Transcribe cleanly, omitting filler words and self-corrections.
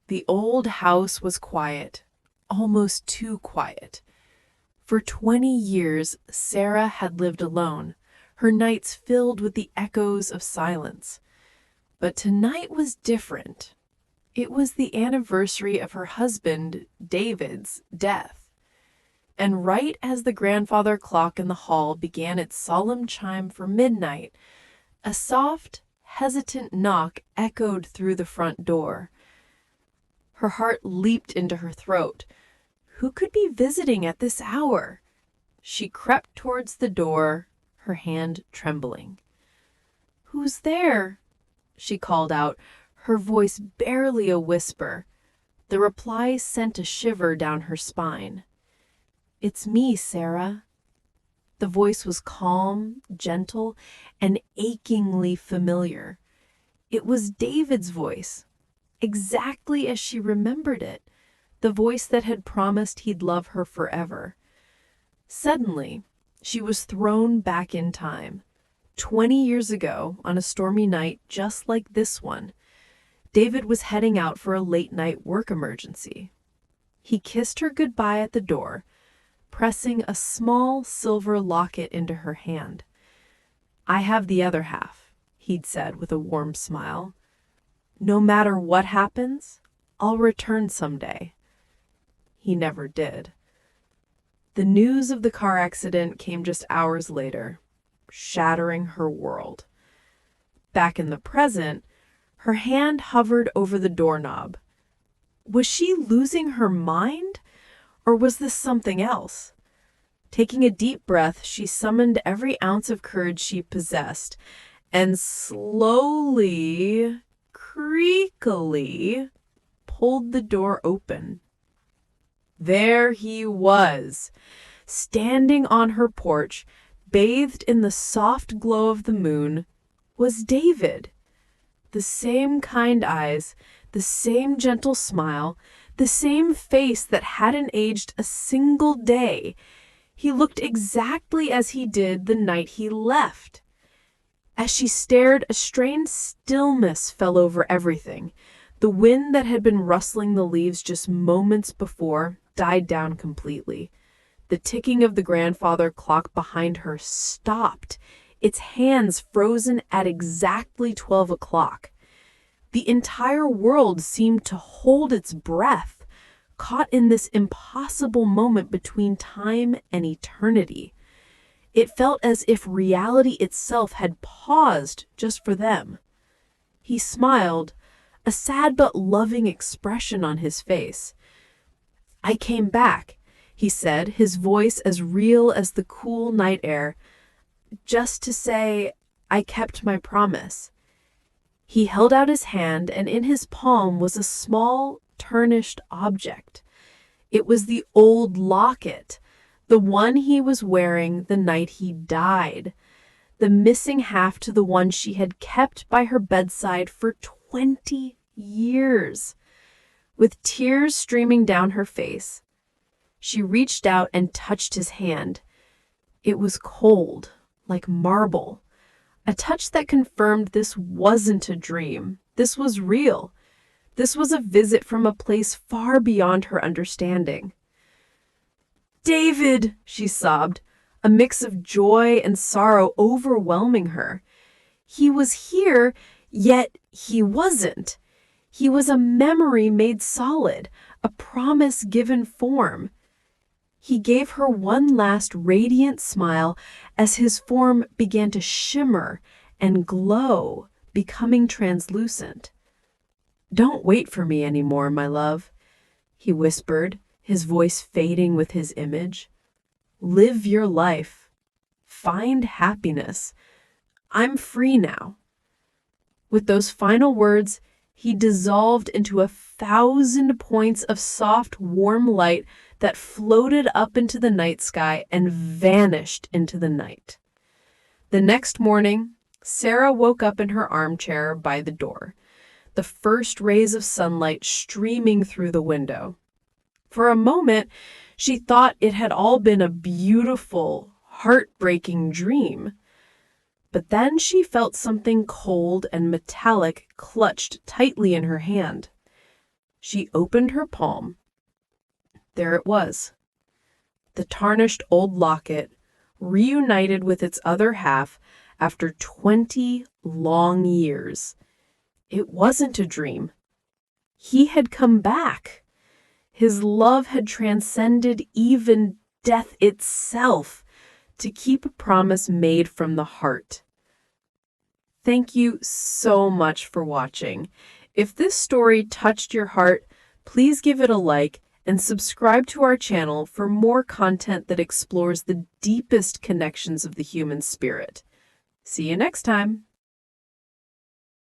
The old house was quiet, almost too quiet. For 20 years, Sarah had lived alone, her nights filled with the echoes of silence. But tonight was different. It was the anniversary of her husband, David's, death. And right as the grandfather clock in the hall began its solemn chime for midnight, a soft, hesitant knock echoed through the front door. Her heart leaped into her throat. Who could be visiting at this hour? She crept towards the door, her hand trembling. "Who's there?" she called out, her voice barely a whisper. The reply sent a shiver down her spine. "It's me, Sarah." The voice was calm, gentle, and achingly familiar. It was David's voice, exactly as she remembered it, the voice that had promised he'd love her forever. Suddenly, she was thrown back in time. 20 years ago, on a stormy night just like this one, David was heading out for a late-night work emergency. He kissed her goodbye at the door, pressing a small silver locket into her hand. "I have the other half," he'd said with a warm smile. "No matter what happens, I'll return someday." He never did. The news of the car accident came just hours later, shattering her world. Back in the present, her hand hovered over the doorknob. Was she losing her mind? Or was this something else? Taking a deep breath, she summoned every ounce of courage she possessed and slowly, creakily, pulled the door open. There he was, standing on her porch, bathed in the soft glow of the moon, was David. The same kind eyes, the same gentle smile, the same face that hadn't aged a single day. He looked exactly as he did the night he left. As she stared, a strange stillness fell over everything. The wind that had been rustling the leaves just moments before died down completely. The ticking of the grandfather clock behind her stopped, its hands frozen at exactly 12 o'clock. The entire world seemed to hold its breath, caught in this impossible moment between time and eternity. It felt as if reality itself had paused just for them. He smiled, a sad but loving expression on his face. "I came back," he said, his voice as real as the cool night air, "just to say I kept my promise." He held out his hand, and in his palm was a small, tarnished object. It was the old locket, the one he was wearing the night he died, the missing half to the one she had kept by her bedside for 20 years. With tears streaming down her face, she reached out and touched his hand. It was cold, like marble, a touch that confirmed this wasn't a dream. This was real. This was a visit from a place far beyond her understanding. "David," she sobbed, a mix of joy and sorrow overwhelming her. He was here, yet he wasn't. He was a memory made solid, a promise given form. He gave her one last radiant smile as his form began to shimmer and glow, becoming translucent. "Don't wait for me anymore, my love," he whispered, his voice fading with his image. "Live your life. Find happiness. I'm free now." With those final words, he dissolved into 1,000 points of soft, warm light that floated up into the night sky and vanished into the night. The next morning, Sarah woke up in her armchair by the door, the first rays of sunlight streaming through the window. For a moment, she thought it had all been a beautiful, heartbreaking dream. But then she felt something cold and metallic clutched tightly in her hand. She opened her palm. There it was. The tarnished old locket, reunited with its other half after 20 long years. It wasn't a dream. He had come back. His love had transcended even death itself to keep a promise made from the heart. Thank you so much for watching. If this story touched your heart, please give it a like and subscribe to our channel for more content that explores the deepest connections of the human spirit. See you next time.